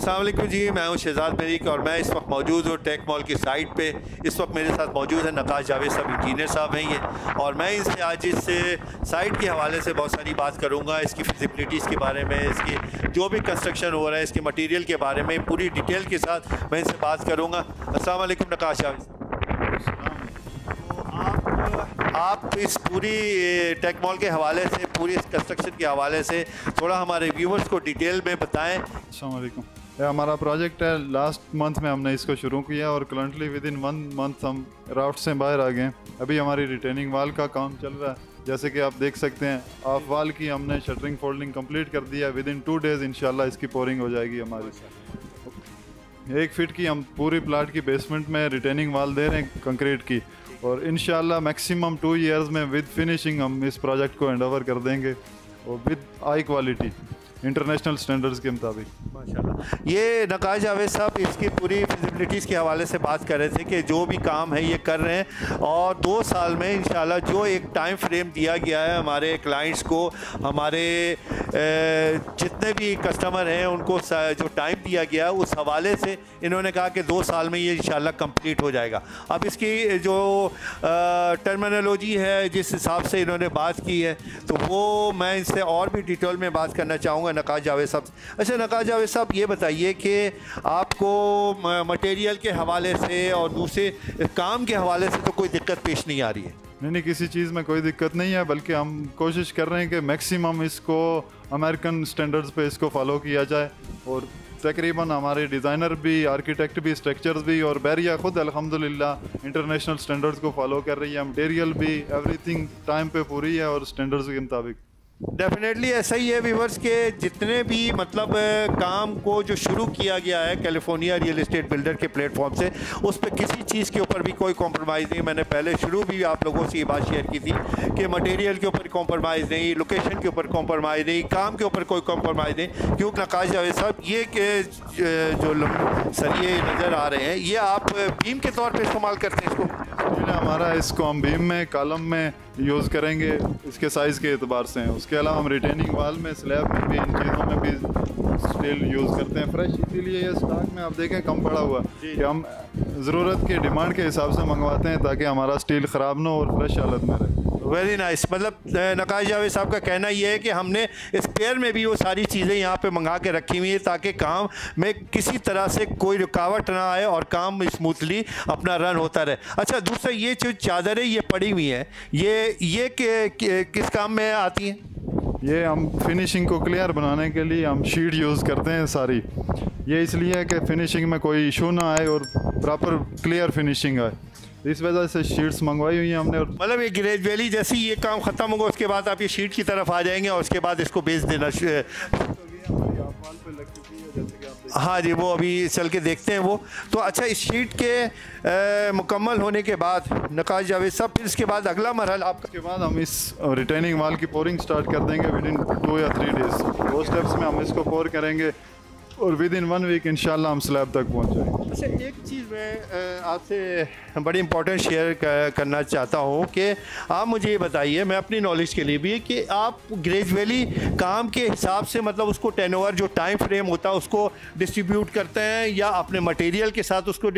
अस्सलाम वालेकुम जी, मैं हूं शहजाद मलिक और मैं इस वक्त मौजूद हूं टेक मॉल की साइट पे। इस वक्त मेरे साथ मौजूद है नकाश जावेद साहब, इंजीनियर साहब हैं ये, और मैं इनसे आज इस साइट के हवाले से बहुत सारी बात करूंगा, इसकी फिजिबिलिटीज़ के बारे में, इसकी जो भी कंस्ट्रक्शन हो रहा है, इसके मटेरियल के बारे में पूरी डिटेल के साथ मैं इनसे बात करूँगा। अस्सलाम वालेकुम नकाश जावेद साहब। आप इस पूरी टेक मॉल के हवाले से, पूरी इस कंस्ट्रक्शन के हवाले से थोड़ा हमारे व्यूवर्स को डिटेल में बताएं। अस्सलाम वालेकुम। ये हमारा प्रोजेक्ट है, लास्ट मंथ में हमने इसको शुरू किया और करंटली विद इन 1 मंथ हम राउट से बाहर आ गए। अभी हमारी रिटेनिंग वाल का काम चल रहा है, जैसे कि आप देख सकते हैं। ऑफ वाल की हमने शटरिंग फोल्डिंग कंप्लीट कर दिया। विद इन 2 डेज़ इंशाल्लाह इसकी पोरिंग हो जाएगी हमारी। 1 फीट की हम पूरी प्लाट की बेसमेंट में रिटेनिंग वाल दे रहे हैं कंक्रीट की, और इंशाल्लाह मैक्सिमम 2 इयर्स में विद फिनिशिंग हम इस प्रोजेक्ट को हैंड ओवर कर देंगे, और with high quality international standards के मुताबिक। माशाल्लाह। ये नकाश जावेद साहब इसकी पूरी फिजिबिलिटीज़ के हवाले से बात कर रहे थे कि जो भी काम है ये कर रहे हैं, और 2 साल में इंशाल्लाह जो एक टाइम फ्रेम दिया गया है हमारे क्लाइंट्स को, हमारे जितने भी कस्टमर हैं उनको जो टाइम दिया गया उस हवाले से इन्होंने कहा कि 2 साल में ये इंशाल्लाह कंप्लीट हो जाएगा। अब इसकी जो टर्मिनोलॉजी है, जिस हिसाब से इन्होंने बात की है, तो वो मैं इनसे और भी डिटेल में बात करना चाहूँगा नकाश जावेद साहब। अच्छा नकाश जावेद साहब, ये बताइए कि आपको मटेरियल के हवाले से और दूसरे काम के हवाले से तो कोई दिक्कत पेश नहीं आ रही है? नहीं, किसी चीज़ में कोई दिक्कत नहीं है, बल्कि हम कोशिश कर रहे हैं कि मैक्सिमम इसको अमेरिकन स्टैंडर्ड्स पे इसको फॉलो किया जाए। और तकरीबन हमारे डिज़ाइनर भी, आर्किटेक्ट भी, स्ट्रक्चर्स भी, और बैरिया खुद अल्हम्दुलिल्लाह इंटरनेशनल स्टैंडर्ड्स को फॉलो कर रही है। मटेरियल भी एवरीथिंग टाइम पे पूरी है और स्टैंडर्ड्स के मुताबिक। डेफिनेटली ऐसा ही है व्यूवर्स के जितने भी मतलब काम को जो शुरू किया गया है कैलिफोर्निया रियल एस्टेट बिल्डर के प्लेटफॉर्म से, उस पर किसी चीज़ के ऊपर भी कोई कॉम्प्रोमाइज़ नहीं। मैंने पहले शुरू भी आप लोगों से ये बात शेयर की थी कि मटेरियल के ऊपर कॉम्प्रोमाइज़ नहीं, लोकेशन के ऊपर कॉम्प्रोमाइज़ नहीं, काम के ऊपर कोई कॉम्प्रोमाइज़ नहीं। क्योंकि नकाश जावेद साहब, ये जो सरिये नज़र आ रहे हैं, ये आप बीम के तौर पर इस्तेमाल करते हैं इसको? हमारा इसको हम बीम में, कॉलम में यूज़ करेंगे इसके साइज़ के एतबार से। उसके अलावा हम रिटेनिंग वाल में, स्लैब में भी, इन चीज़ों में भी स्टील यूज़ करते हैं फ्रेश। इसीलिए ये स्टॉक में आप देखें कम पड़ा हुआ कि हम ज़रूरत के डिमांड के हिसाब से मंगवाते हैं ताकि हमारा स्टील ख़राब ना हो और फ्रेश हालत में रहे। Very nice. मतलब नकाश जावेद साहब का कहना ये है कि हमने स्पेयर में भी वो सारी चीज़ें यहाँ पे मंगा के रखी हुई है ताकि काम में किसी तरह से कोई रुकावट ना आए और काम स्मूथली अपना रन होता रहे। अच्छा, दूसरा ये जो चादरें ये पड़ी हुई हैं, ये किस काम में आती हैं? ये हम फिनिशिंग को क्लियर बनाने के लिए हम शीट यूज़ करते हैं सारी। ये इसलिए है कि फिनिशिंग में कोई इशू ना आए और प्रॉपर क्लियर फिनिशिंग आए, इस वजह से शीट्स मंगवाई हुई हैं हमने। और मतलब ये ग्रेजुअली जैसे ये काम ख़त्म होगा उसके बाद आप ये शीट की तरफ आ जाएंगे और उसके बाद इसको बेच देना। हाँ जी, वो अभी चल के देखते हैं वो तो। अच्छा, इस शीट के मुकम्मल होने के बाद नकाश जावेद साहब, फिर इसके बाद अगला मरहला आपका? उसके बाद हम इस रिटेनिंग वाल की पोरिंग स्टार्ट कर देंगे विद इन 2 या 3 डेज़। 2 स्टेप्स में हम इसको पोर करेंगे और विद इन 1 वीक इंशाल्लाह हम स्लैब तक पहुंच जाएंगे। अच्छा, एक चीज़ मैं आपसे बड़ी इंपॉर्टेंट शेयर करना चाहता हूँ कि आप मुझे ये बताइए, मैं अपनी नॉलेज के लिए भी, कि आप ग्रेजुअली काम के हिसाब से मतलब उसको टर्नओवर जो टाइम फ्रेम होता है उसको डिस्ट्रीब्यूट करते हैं, या अपने मटेरियल के साथ उसको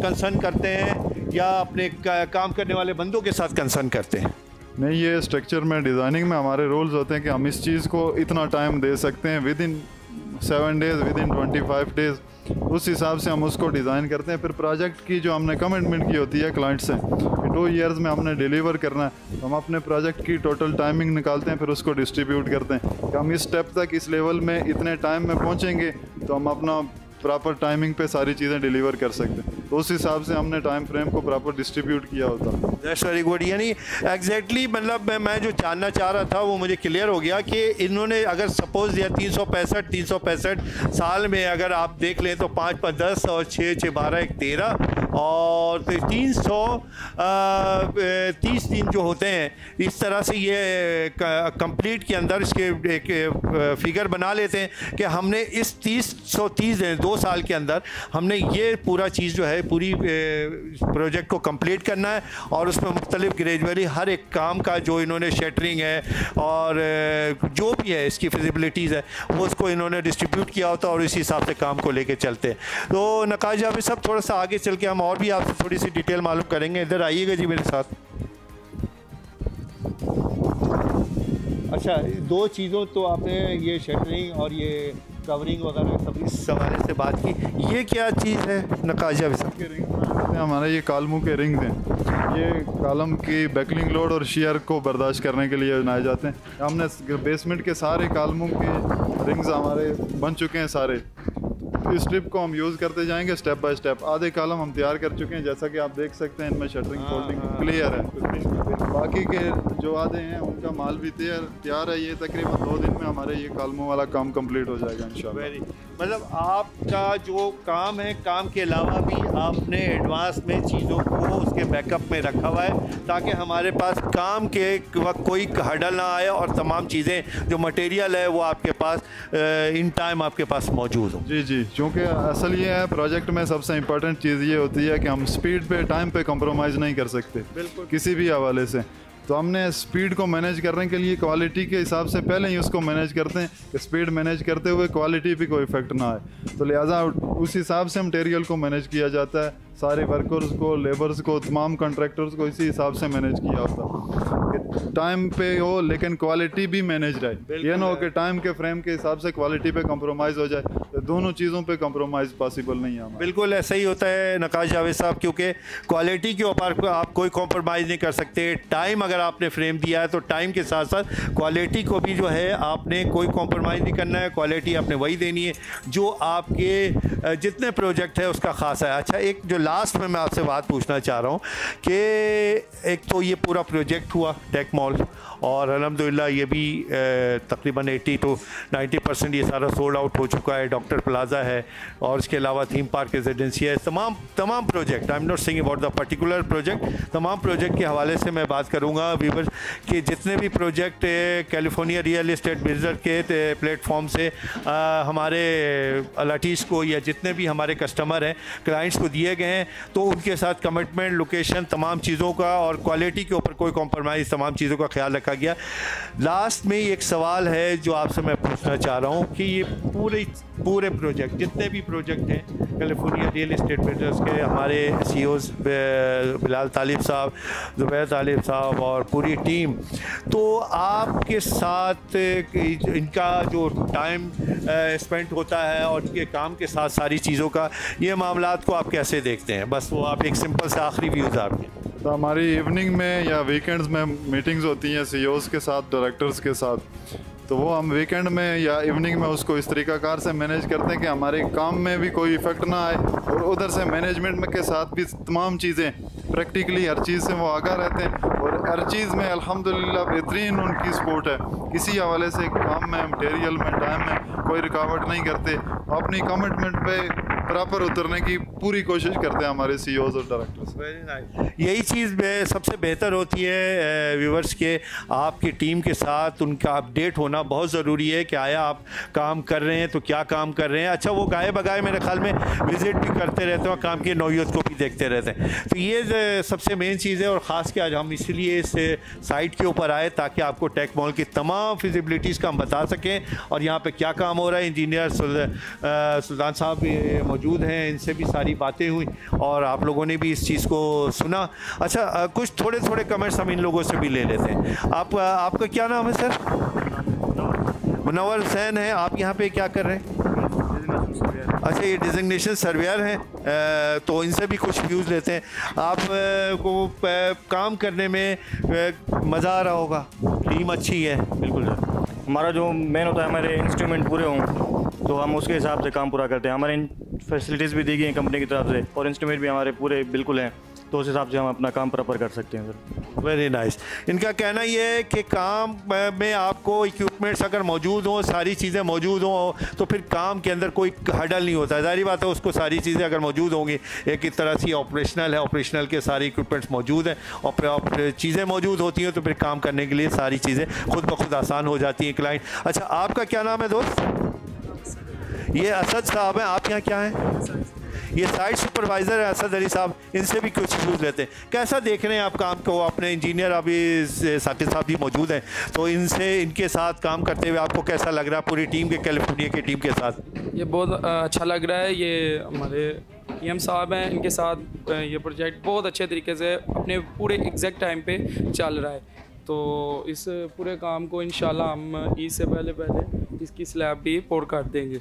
कंसर्न करते हैं, या अपने काम करने वाले बंदों के साथ कंसर्न करते हैं? नहीं, ये स्ट्रक्चर में, डिज़ाइनिंग में हमारे रूल्स होते हैं कि हम इस चीज़ को इतना टाइम दे सकते हैं, with in 7 days, with in 25 days. उस हिसाब से हम उसको डिज़ाइन करते हैं। फिर प्रोजेक्ट की जो हमने कमिटमेंट की होती है क्लाइंट से कि 2 इयर्स में हमने डिलीवर करना है, तो हम अपने प्रोजेक्ट की टोटल टाइमिंग निकालते हैं, फिर उसको डिस्ट्रीब्यूट करते हैं कि हम इस स्टेप तक, इस लेवल में इतने टाइम में पहुँचेंगे तो हम अपना प्रॉपर टाइमिंग पे सारी चीज़ें डिलीवर कर सकते हैं। तो उस हिसाब से हमने टाइम फ्रेम को प्रॉपर डिस्ट्रीब्यूट किया होता है। That's very good. यानी एग्जैक्टली मतलब मैं जो जानना चाह रहा था वो मुझे क्लियर हो गया कि इन्होंने अगर सपोज या 365 साल में अगर आप देख लें तो 5 5 10 और 6 6 12 1 13 और 330 दिन जो होते हैं, इस तरह से ये कंप्लीट के अंदर इसके एक फिगर बना लेते हैं कि हमने इस 330 दिन 2 साल के अंदर हमने ये पूरा चीज़ जो है है पूरी प्रोजेक्ट को कंप्लीट करना है और उसमें मुख्तलिफ ग्रेजुअली हर एक काम का जो इन्होंने शटरिंग है और जो भी है इसकी फिजिबिलिटीज़ है वो उसको इन्होंने डिस्ट्रीब्यूट किया होता है और इसी हिसाब से काम को लेके चलते हैं। तो नकाश जावेद साहब थोड़ा सा आगे चल के हम और भी आपसे थोड़ी सी डिटेल मालूम करेंगे। इधर आइएगा जी मेरे साथ। अच्छा, दो चीज़ों तो आपने ये शटरिंग और ये कवरिंग वगैरह सब इस हवाले से बात की, ये क्या चीज़ है नकाश जावेद साहब? हमारे ये कालमों के रिंग्स हैं, ये कॉलम की बैकलिंग लोड और शेयर को बर्दाश्त करने के लिए बनाए जाते हैं। हमने बेसमेंट के सारे कॉलमों के रिंग्स हमारे बन चुके हैं सारे। इस स्ट्रिप को हम यूज़ करते जाएंगे स्टेप बाय स्टेप। आधे कॉलम हम तैयार कर चुके हैं, जैसा कि आप देख सकते हैं इनमें शटरिंग फोल्डिंग क्लियर है। बाकी के जो आधे हैं उनका माल भी तैयार है। ये तकरीबन 2 दिन में हमारे ये कॉलमों वाला काम कंप्लीट हो जाएगा इंशाल्लाह। मतलब आपका जो काम है, काम के अलावा भी आपने एडवांस में चीज़ों को उसके बैकअप में रखा हुआ है ताकि हमारे पास काम के वक्त कोई हडल ना आए और तमाम चीज़ें जो मटेरियल है वो आपके पास इन टाइम आपके पास मौजूद हो। जी जी, क्योंकि असल ये है प्रोजेक्ट में सबसे इम्पोर्टेंट चीज़ ये होती है कि हम स्पीड पे टाइम पे कंप्रोमाइज़ नहीं कर सकते बिल्कुल किसी भी हवाले से। तो हमने स्पीड को मैनेज करने के लिए क्वालिटी के हिसाब से पहले ही उसको मैनेज करते हैं कि स्पीड मैनेज करते हुए क्वालिटी पे कोई इफेक्ट ना आए। तो लिहाजा उस हिसाब से मटेरियल को मैनेज किया जाता है, सारे वर्कर्स को, लेबर्स को, तमाम कॉन्ट्रैक्टर्स को इसी हिसाब से मैनेज किया होता है। टाइम पे हो लेकिन क्वालिटी भी मैनेज रहे, ये ना हो कि टाइम के फ्रेम के हिसाब से क्वालिटी पे कंप्रोमाइज़ हो जाए। तो दोनों चीज़ों पे कंप्रोमाइज़ पॉसिबल नहीं है। बिल्कुल ऐसा ही होता है नकाश जावेद साहब, क्योंकि क्वालिटी के ऊपर आप कोई कॉम्प्रोमाइज़ नहीं कर सकते। टाइम अगर आपने फ्रेम दिया है तो टाइम के साथ साथ क्वालिटी को भी जो है आपने कोई कॉम्प्रोमाइज़ नहीं करना है। क्वालिटी आपने वही देनी है जो आपके जितने प्रोजेक्ट है उसका ख़ास है। अच्छा, एक जो लास्ट में मैं आपसे बात पूछना चाह रहा हूँ कि एक तो ये पूरा प्रोजेक्ट हुआ टेक मॉल और अल्हम्दुलिल्लाह ये भी तकरीबन 80 to 90% ये सारा सोल्ड आउट हो चुका है। डॉक्टर प्लाजा है और इसके अलावा थीम पार्क रेजिडेंसी है। तमाम project, I am not saying about the particular project, तमाम प्रोजेक्ट के हवाले से मैं बात करूँगा व्यूअर्स कि जितने भी project California real estate business के प्लेटफॉर्म से हमारे अलाटीज़ को या जितने भी हमारे कस्टमर हैं, क्लाइंट्स को दिए गए हैं, तो उनके साथ कमिटमेंट, लोकेशन, तमाम चीज़ों का और क्वालिटी के ऊपर कोई कॉम्प्रोमाइज़, तमाम चीज़ों का ख्याल रखा गया। लास्ट में एक सवाल है जो आपसे मैं पूछना चाह रहा हूँ कि ये पूरे प्रोजेक्ट, जितने भी प्रोजेक्ट हैं कैलिफोर्निया रियल एस्टेट बिजनेस के, हमारे CEOs बिलाल तालिब साहब, ज़ुबैर तालिब साहब और पूरी टीम, तो आपके साथ इनका जो टाइम स्पेंड होता है और इनके काम के साथ सारी चीज़ों का, ये मामलात को आप कैसे देखते हैं? बस वो आप एक सिंपल से आखिरी व्यूज़ आपके। तो हमारी इवनिंग में या वीकेंड्स में मीटिंग्स होती हैं CEOs के साथ, डायरेक्टर्स के साथ, तो वो हम वीकेंड में या इवनिंग में उसको इस तरीक़ाकार से मैनेज करते हैं कि हमारे काम में भी कोई इफ़ेक्ट ना आए और उधर से मैनेजमेंट में के साथ भी तमाम चीज़ें प्रैक्टिकली हर चीज़ से वो आगाह रहते हैं और हर चीज़ में अल्हम्दुलिल्लाह बेहतरीन उनकी सपोर्ट है। किसी हवाले से काम में, मटेरियल में, टाइम में कोई रुकावट नहीं करते, अपनी कमिटमेंट पे प्रॉपर उतरने की पूरी कोशिश करते हैं हमारे CEOs और डायरेक्टर्स। Very nice. यही चीज़ सबसे बेहतर होती है व्यूवर्स के, आपकी टीम के साथ उनका अपडेट होना बहुत ज़रूरी है कि आया आप काम कर रहे हैं तो क्या काम कर रहे हैं। अच्छा, वो गाए बगाए मेरे ख्याल में विज़िट भी करते रहते हैं और काम की नौयत को भी देखते रहते हैं। तो ये सबसे मेन चीज़ है और ख़ास के आज हम इसलिए इस साइट के ऊपर आए ताकि आपको टेक मॉल की तमाम फिजिबिलिटीज़ का हम बता सकें और यहाँ पर क्या काम हो रहा है। इंजीनियर सुल्तान साहब मौजूद हैं, इनसे भी सारी बातें हुई और आप लोगों ने भी इस चीज़ को सुना। अच्छा, कुछ थोड़े कमेंट्स हम इन लोगों से भी ले लेते हैं। आपका क्या नाम है सर? मुनव्वर हुसैन है। आप यहाँ पे क्या कर रहे हैं? अच्छा, ये डिजिग्नेशन सर्वेयर हैं, तो इनसे भी कुछ व्यूज़ लेते हैं। आप को काम करने में मज़ा आ रहा होगा, टीम अच्छी है? बिल्कुल सर, हमारा जो मेन होता है हमारे इंस्ट्रूमेंट पूरे हों तो हम उसके हिसाब से काम पूरा करते हैं। हमारे फैसिलिटीज़ भी दी गई हैं कंपनी की तरफ से और इंस्ट्रूमेंट भी हमारे पूरे बिल्कुल हैं, तो उस हिसाब से हम अपना काम प्रॉपर कर सकते हैं सर। Very nice. इनका कहना ये है कि काम में आपको इक्विपमेंट्स अगर मौजूद हो, सारी चीज़ें मौजूद हों, तो फिर काम के अंदर कोई हडल नहीं होता। ज़ाहिर बात है, उसको सारी चीज़ें अगर मौजूद होंगी, एक तरह से ऑपरेशनल है, ऑपरेशनल के सारे इक्विपमेंट्स मौजूद हैं और चीज़ें मौजूद होती हैं तो फिर काम करने के लिए सारी चीज़ें खुद ब खुद आसान हो जाती हैं क्लाइंट। अच्छा, आपका क्या नाम है दोस्त? ये असद साहब हैं। आप यहाँ क्या हैं? ये साइट सुपरवाइज़र है असद अली साहब, इनसे भी कुछ व्यूज़ लेते हैं। कैसा देख रहे हैं आप काम को? अपने इंजीनियर अभी साकिब साहब भी मौजूद हैं, तो इनके साथ काम करते हुए आपको कैसा लग रहा है पूरी टीम के, कैलिफोर्निया की टीम के साथ? ये बहुत अच्छा लग रहा है। ये हमारे PM साहब हैं, इनके साथ ये प्रोजेक्ट बहुत अच्छे तरीके से अपने पूरे एग्जैक्ट टाइम पे चल रहा है। तो इस पूरे काम को इंशाल्लाह हम ईद से पहले इसकी स्लैब भी पोर कर देंगे।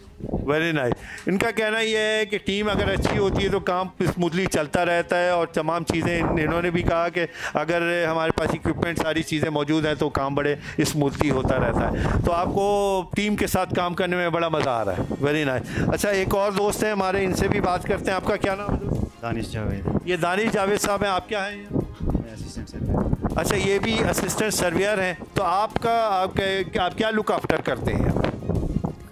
Very nice. इनका कहना यह है कि टीम अगर अच्छी होती है तो काम स्मूथली चलता रहता है, और तमाम चीज़ें इन्होंने भी कहा कि अगर हमारे पास इक्विपमेंट सारी चीज़ें मौजूद हैं तो काम बड़े स्मूथली होता रहता है। तो आपको टीम के साथ काम करने में बड़ा मज़ा आ रहा है। Very nice. अच्छा, एक और दोस्त हैं हमारे, इनसे भी बात करते हैं। आपका क्या नाम है? दानिश जावेद। ये दानिश जावेद साहब हैं, आप क्या हैं? Assistant surveyor. अच्छा, ये भी असिस्टेंट सर्वेयर हैं। तो आप क्या लुक आफ्टर करते हैं?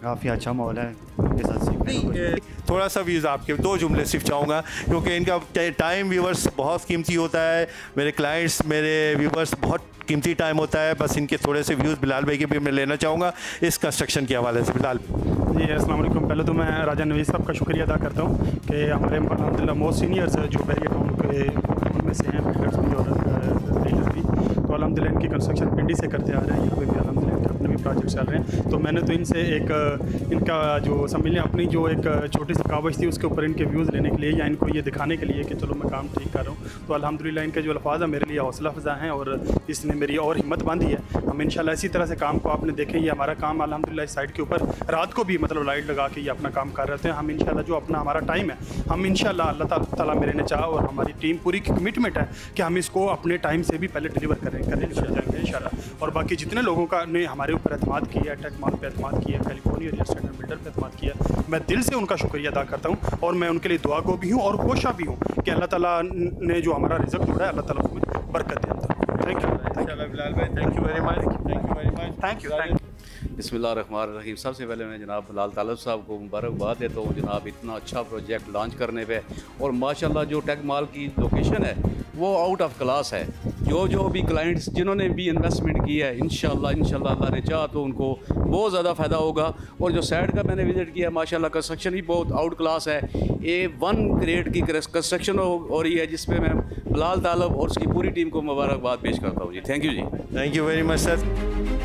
काफ़ी अच्छा माहौल है, उनके साथ सीखने को। थोड़ा सा व्यूज़ आपके 2 जुमले सिर्फ चाहूँगा, क्योंकि इनका टाइम व्यूवर्स बहुत कीमती होता है। मेरे क्लाइंट्स, मेरे व्यूवर्स बहुत कीमती टाइम होता है। बस इनके थोड़े से व्यूज़ बिलाल भाई के भी मैं लेना चाहूँगा इस कंस्ट्रक्शन के हवाले से। बिलाल जी, अस्सलाम वालेकुम। पहले तो मैं राजा नवीद साहब का शुक्रिया अदा करता हूँ कि हमारे अल्हम्दुलिल्लाह मोस्ट सीनियर्स जो बैरियर टाउन के उनमें से हैं, बिल्डर्स भी और डीलर भी। तो अल्हम्दुलिल्लाह इनकी कंस्ट्रक्शन पिंडी से करते आ रहे हैं, यहाँ पे भी अल्हम्दुलिल्लाह इनके अपने भी प्रोजेक्ट चल रहे हैं। तो मैंने तो इनसे एक इनका जो सम्मिलन अपनी जो एक छोटी सी कावश थी उसके ऊपर इनके व्यूज़ लेने के लिए या इनको ये दिखाने के लिए कि चलो मैं काम ठीक कर रहा हूँ, तो अल्हम्दुलिल्लाह इनके जो अल्फाज है मेरे लिए हौसला अफ़ज़ा हैं और इसने मेरी और हिम्मत बांधी है। हम इंशाल्लाह इसी तरह से काम को आपने देखें, ये हमारा काम अल्हम्दुलिल्लाह इस साइड के ऊपर रात को भी मतलब लाइट लगा के ये अपना काम कर रहे थे। हम इंशाल्लाह जो अपना हमारा टाइम है, हम इंशाल्लाह अल्लाह ताला मेरे ने चाहा और हमारी टीम पूरी कमिटमेंट है कि हम इसको अपने टाइम से भी पहले डिलीवर करने जाएंगे इंशाल्लाह। और बाकी जितने लोगों का ने हमारे ऊपर एतमाद किया, टेक माल पे एतमाद किया, California real estate and builder पे एतमाद किया, मैं दिल से उनका शुक्रिया अदा करता हूँ और मैं उनके लिए दुआ को भी हूँ और कोशा भी हूँ कि अल्लाह ताला ने जो हमारा रिज़्क जोड़ा है अल्लाह ताला उसमें बरकत दे। थैंक यू बिलाल भाई, thank you very much. Thank you very much. Thank you. बिस्मिल्लाहिर्रहमानिर्रहीम। सबसे पहले मैं जनाब बिलाल तालब साहब को मुबारकबाद देता हूँ जनाब इतना अच्छा प्रोजेक्ट लॉन्च करने पे, और माशाल्लाह जो टेक माल की लोकेशन है वो आउट ऑफ क्लास है। जो भी क्लाइंट्स जिन्होंने भी इन्वेस्टमेंट की है इंशाल्लाह अल्लाह ने चाहा तो उनको बहुत ज़्यादा फ़ायदा होगा। और जो साइड का मैंने विज़िट किया माशाल्लाह कंस्ट्रक्शन ही बहुत आउट क्लास है। A1 ग्रेड की कंस्ट्रक्शन हो रही है, जिसपे मैं बिलाल तालब और उसकी पूरी टीम को मुबारकबाद पेश करता हूँ जी। थैंक यू जी। Thank you very much sir.